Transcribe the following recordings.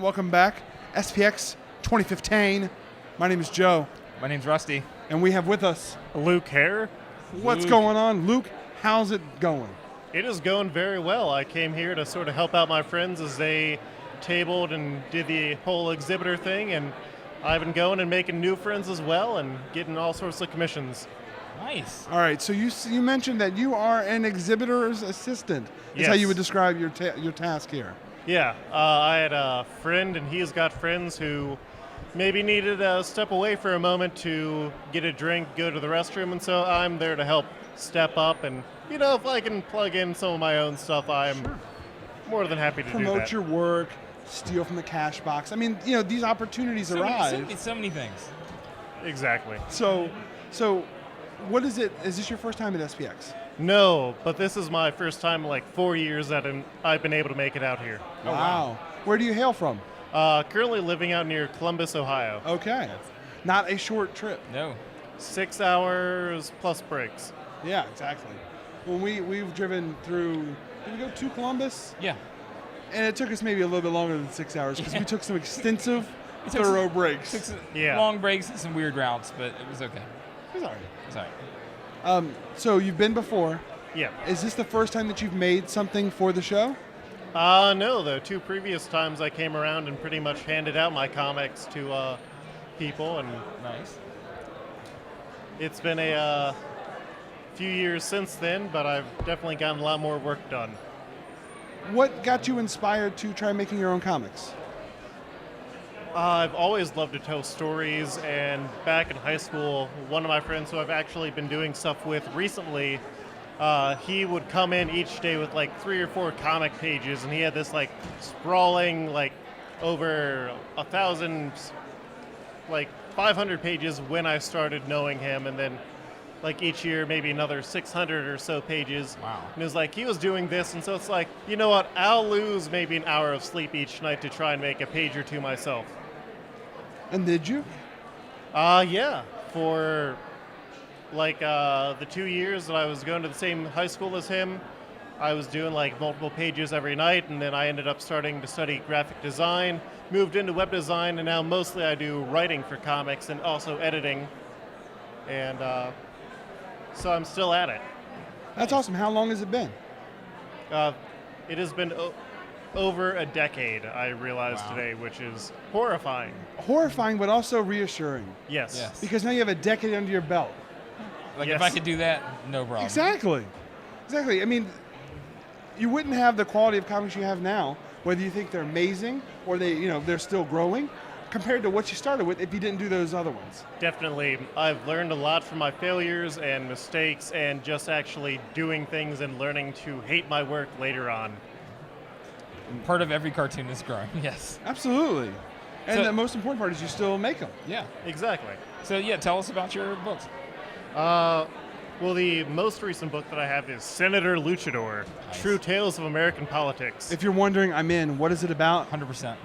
welcome back. SPX 2015. My name is Joe. My name's Rusty. And we have with us Luke Herr. What's going on? Luke, how's it going? It is going very well. I came here to sort of help out my friends as they tabled and did the whole exhibitor thing, and I've been going and making new friends as well and getting all sorts of commissions. Nice. All right, so you mentioned that you are an exhibitor's assistant. Is Yes. how you would describe your task here. Yeah, I had a friend, and he's got friends who maybe needed to step away for a moment to get a drink, go to the restroom, and so I'm there to help step up. And, you know, if I can plug in some of my own stuff, I'm more than happy to do that. Promote your work, steal from the cash box. I mean, you know, these opportunities arise. So many things. Exactly. So, what is it? Is this your first time at SPX? No, but this is my first time in like 4 years that I've been able to make it out here. Oh, wow. Where do you hail from? Currently living out near Columbus, Ohio. Okay. Not a short trip. No. 6 hours plus breaks. Yeah, exactly. When we've driven through, did we go to Columbus? Yeah. And it took us maybe a little bit longer than 6 hours because we took some extensive, It took thorough some- breaks. Took some Yeah. long breaks and some weird routes, but it was okay. It's all right. It's all right. So you've been before. Yeah. Is this the first time that you've made something for the show? No, the 2 previous times I came around and pretty much handed out my comics to people, and Nice. it's been a few years since then, but I've definitely gotten a lot more work done. What got you inspired to try making your own comics? I've always loved to tell stories, and back in high school, one of my friends who I've actually been doing stuff with recently, he would come in each day with like 3 or 4 comic pages, and he had this like sprawling, like over 1,000, like 500 pages when I started knowing him, and then like each year maybe another 600 or so pages. Wow. And it was like he was doing this, and so it's like, you know what, I'll lose maybe an hour of sleep each night to try and make a page or 2 myself. And did you? Yeah, for like the 2 years that I was going to the same high school as him, I was doing like multiple pages every night, and then I ended up starting to study graphic design, moved into web design, and now mostly I do writing for comics and also editing. And so I'm still at it. That's awesome. How long has it been? It has been over a decade, I realized Wow. today, which is horrifying. Horrifying, but also reassuring. Yes. Yes. Because now you have a decade under your belt. Like Yes. if I could do that, no problem. Exactly. I mean, you wouldn't have the quality of comics you have now, whether you think they're amazing or they're still growing, compared to what you started with if you didn't do those other ones. Definitely. I've learned a lot from my failures and mistakes and just actually doing things and learning to hate my work later on. Part of every cartoon is growing. Yes. Absolutely. And So- the most important part is you still make them. Yeah. Exactly. So yeah, tell us about your books. Well, the most recent book that I have is Senator Luchador, Nice. True Tales of American Politics. If you're wondering, I'm in. What is it about? 100%.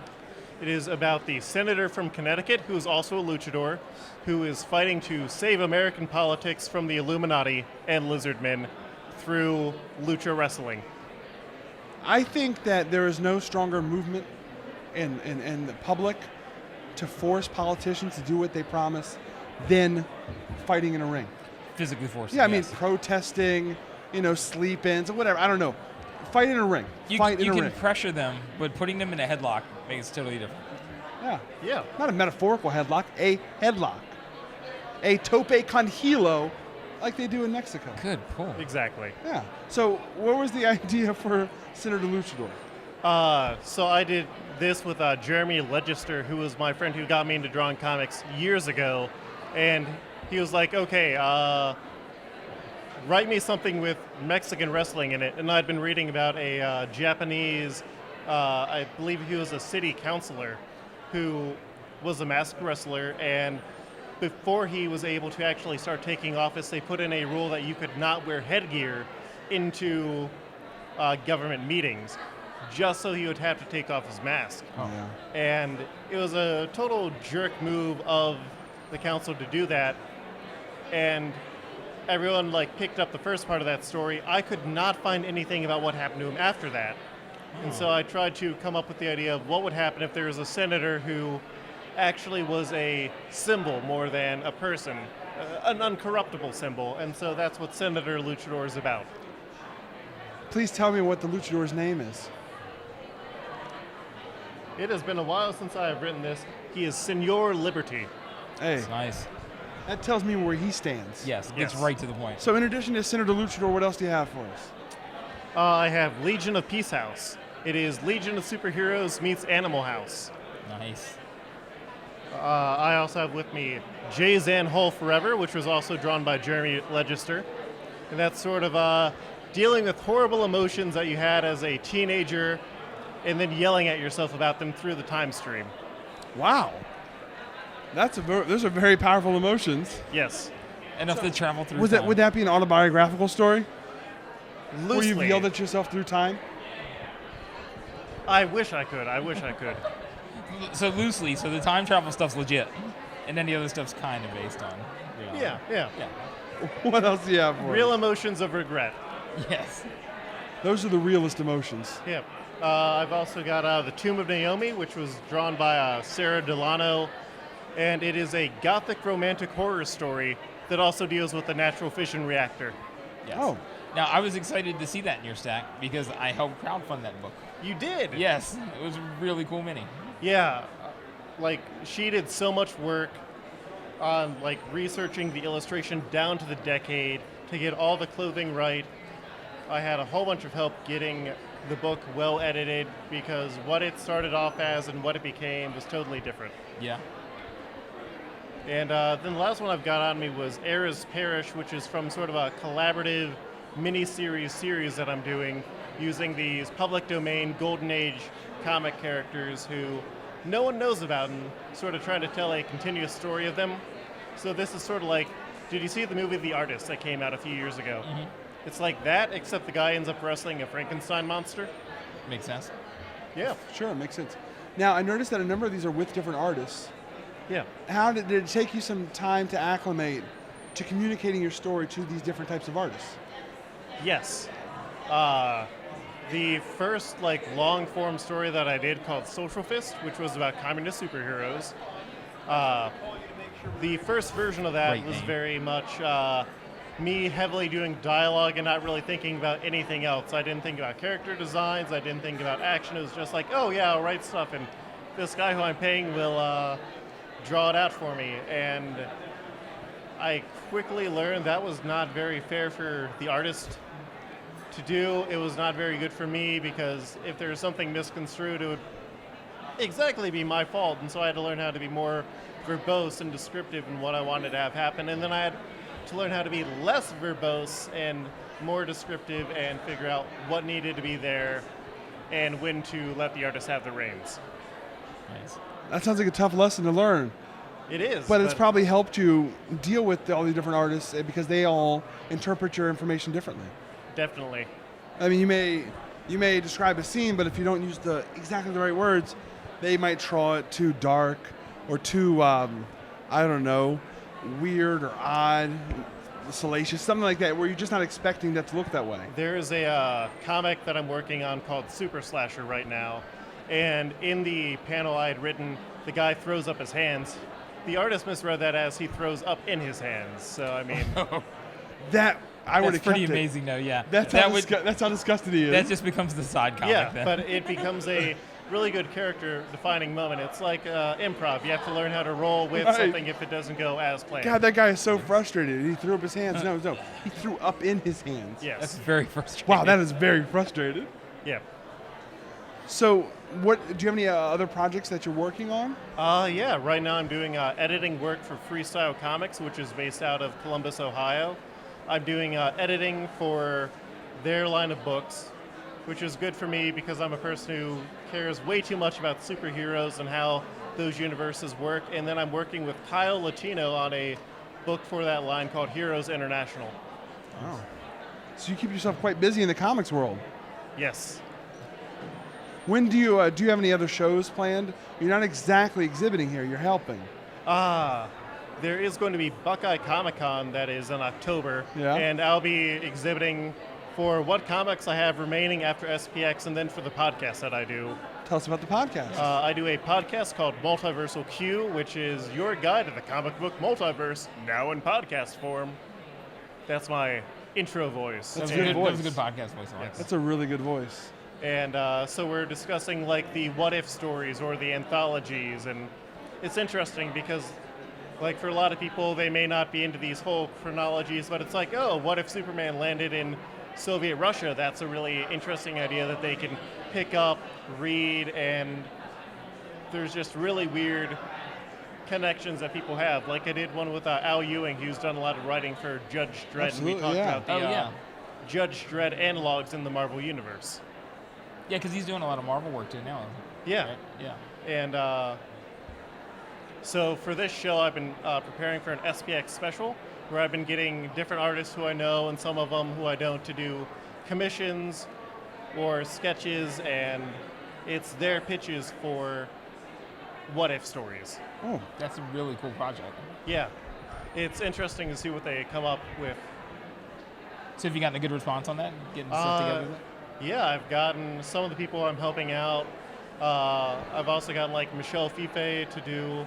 It is about the senator from Connecticut, who is also a luchador, who is fighting to save American politics from the Illuminati and lizardmen through lucha wrestling. I think that there is no stronger movement in the public to force politicians to do what they promise than fighting in a ring. Physically forced. Yeah, I mean, yes. protesting, sleep-ins, or whatever. I don't know. Fight in a ring. you Fight in a can ring. pressure them, but putting them in a headlock makes it totally different. Yeah. Yeah. Not a metaphorical headlock, a headlock. A tope con hilo, like they do in Mexico. Good pull. Exactly. Yeah. So what was the idea for Senator Luchador? So I did this with Jeremy Legister, who was my friend who got me into drawing comics years ago, and he was like, okay, write me something with Mexican wrestling in it. And I'd been reading about a Japanese, I believe he was a city councilor, who was a masked wrestler, and before he was able to actually start taking office, they put in a rule that you could not wear headgear into government meetings, just so he would have to take off his mask. Oh. Yeah. And it was a total jerk move of the council to do that. And everyone picked up the first part of that story. I could not find anything about what happened to him after that. And so I tried to come up with the idea of what would happen if there was a senator who actually was a symbol more than a person, an uncorruptible symbol. And so that's what Senator Luchador is about. Please tell me what the luchador's name is. It has been a while since I have written this. He is Senor Liberty. Hey, It's nice. that tells me where he stands. Yes, gets Yes. right to the point. So in addition to Senator Luchador, what else do you have for us? I have Legion of Peace House. It is Legion of Superheroes meets Animal House. Nice. I also have with me Jay Zan Hull Forever, which was also drawn by Jeremy Legister. And that's sort of dealing with horrible emotions that you had as a teenager and then yelling at yourself about them through the time stream. Wow. Those are very powerful emotions. Yes. Enough to travel through Would time. that be an autobiographical story? Where Loosely. you've yelled at yourself through time? I wish I could. I wish I could. So loosely, so the time travel stuff's legit, and then the other stuff's kind of based on reality. Yeah. Yeah. What else do you have for Real us? emotions of regret. Yes. Those are the realest emotions. Yeah. I've also got The Tomb of Naomi, which was drawn by Sarah Delano, and it is a gothic romantic horror story that also deals with the natural fission reactor. Yes. Oh. Now I was excited to see that in your stack because I helped crowdfund that book. You did? Yes, it was a really cool mini. Yeah. Like, she did so much work on, like, researching the illustration down to the decade to get all the clothing right. I had a whole bunch of help getting the book well edited because what it started off as and what it became was totally different. Yeah. And then the last one I've got on me was Era's Parish, which is from sort of a collaborative mini-series that I'm doing using these public domain Golden Age comic characters who no one knows about and sort of trying to tell a continuous story of them. So this is sort of like, did you see the movie The Artist that came out a few years ago? Mm-hmm. It's like that, except the guy ends up wrestling a Frankenstein monster. Makes sense. Yeah, Sure, makes sense. Now, I noticed that a number of these are with different artists. yeah. How did it take you some time to acclimate to communicating your story to these different types of artists? Yes. The first long form story that I did called Social Fist, which was about communist superheroes. The first version of that Great was name. very much me heavily doing dialogue and not really thinking about anything else. I didn't think about character designs. I didn't think about action. It was just like, oh yeah, I'll write stuff, and this guy who I'm paying will draw it out for me. And I quickly learned that was not very fair for the artist to do. It was not very good for me because if there was something misconstrued, it would exactly be my fault. And so I had to learn how to be more verbose and descriptive in what I wanted to have happen. And then I had to learn how to be less verbose and more descriptive and figure out what needed to be there and when to let the artist have the reins. Nice. That sounds like a tough lesson to learn. It is. But it's probably helped you deal with all these different artists because they all interpret your information differently. Definitely. I mean, you may describe a scene, but if you don't use exactly the right words, they might draw it too dark or too, I don't know, weird or odd, salacious, something like that, where you're just not expecting that to look that way. There is a comic that I'm working on called Super Slasher right now, and in the panel I had written, the guy throws up his hands. The artist misread that as he throws up in his hands. So I mean, That I would That's have pretty kept amazing, though. Yeah. That's that how disgusted he is. that just becomes the side comic. yeah, then. but it becomes a really good character-defining moment. It's like improv. You have to learn how to roll with Right. something if it doesn't go as planned. God, that guy is so frustrated. He threw up his hands. No, he threw up in his hands. That's Yes. very frustrating. Wow, that is very frustrated. Yeah. So, do you have any other projects that you're working on? Yeah. Right now I'm doing editing work for Freestyle Comics, which is based out of Columbus, Ohio. I'm doing editing for their line of books, which is good for me because I'm a person who cares way too much about superheroes and how those universes work. And then I'm working with Kyle Latino on a book for that line called Heroes International. Oh. So you keep yourself quite busy in the comics world. Yes. When do you have any other shows planned? You're not exactly exhibiting here. You're helping. There is going to be Buckeye Comic Con that is in October, Yeah. and I'll be exhibiting for what comics I have remaining after SPX, and then for the podcast that I do. Tell us about the podcast. I do a podcast called Multiversal Q, which is your guide to the comic book multiverse, now in podcast form. That's my intro voice. That's That a was good That was a voice. good podcast voice. I like Yes. that. That's a really good voice. And so we're discussing like the what if stories or the anthologies, and it's interesting because like for a lot of people they may not be into these whole chronologies, but it's like, oh, what if Superman landed in Soviet Russia? That's a really interesting idea that they can pick up, read, and there's just really weird connections that people have. Like I did one with Al Ewing, who's done a lot of writing for Judge Dredd, Absolutely, and we talked yeah. about the Oh, yeah. Judge Dredd analogs in the Marvel Universe. Yeah, because he's doing a lot of Marvel work too now. Yeah. Right? Yeah. And so for this show, I've been preparing for an SPX special where I've been getting different artists who I know and some of them who I don't to do commissions or sketches, and it's their pitches for what if stories. Oh, That's a really cool project. Yeah, it's interesting to see what they come up with. So have you gotten a good response on that? Getting stuff together? Yeah, I've gotten some of the people I'm helping out. I've also gotten like Michel Fife to do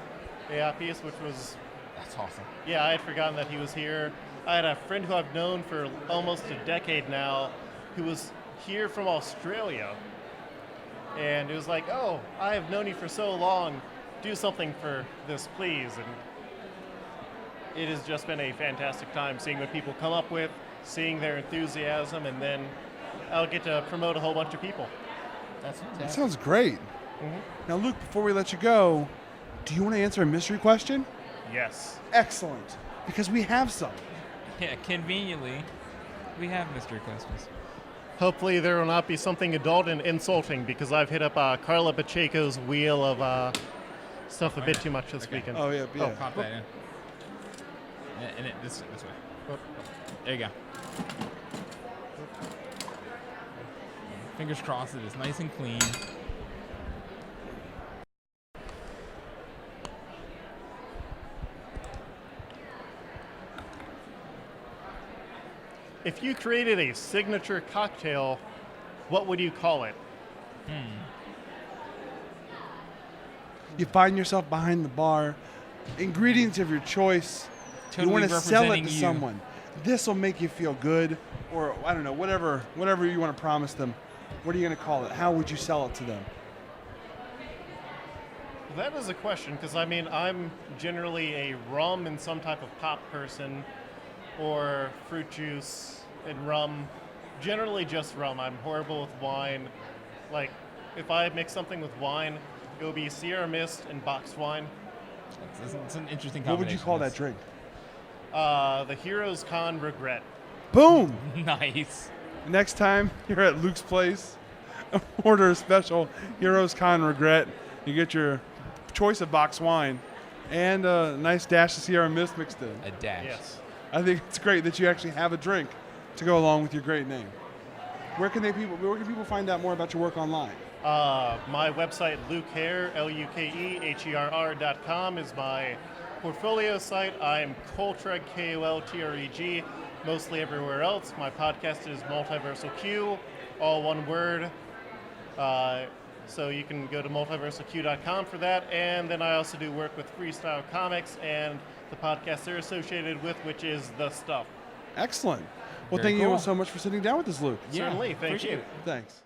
a piece, which was, That's awesome. yeah, I had forgotten that he was here. I had a friend who I've known for almost a decade now who was here from Australia. And it was like, oh, I have known you for so long. Do something for this, please. And it has just been a fantastic time seeing what people come up with, seeing their enthusiasm, and then I'll get to promote a whole bunch of people. That's that fantastic. sounds great. Now, Luke, before we let you go, do you want to answer a mystery question? Yes. Excellent, because we have some. Yeah, conveniently, we have mystery questions. Hopefully there will not be something adult and insulting because I've hit up Carla Pacheco's wheel of stuff a bit too much this weekend. Oh, yeah, yeah. Pop that in. And this way. There you go. Fingers crossed it is nice and clean. If you created a signature cocktail, what would you call it? You find yourself behind the bar, ingredients of your choice. Totally you want to sell it representing to you. someone. This will make you feel good, or I don't know, whatever you want to promise them. What are you going to call it? How would you sell it to them? That is a question because I mean I'm generally a rum and some type of pop person, or fruit juice and rum. Generally just rum. I'm horrible with wine. Like if I mix something with wine, it will be Sierra Mist and boxed wine. It's an interesting combination. What would you call that drink? The Hero's Con Regret. Boom! Nice. Next time you're at Luke's place, order a special Heroes Con Regret. You get your choice of box wine and a nice dash of Sierra Mist mixed in. A dash. Yes. I think it's great that you actually have a drink to go along with your great name. Where can people find out more about your work online? My website, Herr, LUKEHERR.com, is my portfolio site. I'm Koltreg, KOLTREG, mostly everywhere else. My podcast is Multiversal Q, all one word. So you can go to multiversalq.com for that. And then I also do work with Freestyle Comics and the podcast they're associated with, which is The Stuff. Excellent. Well, Very thank you cool. so much for sitting down with us, Luke. Yeah, Certainly. Thank appreciate you. it. Thanks.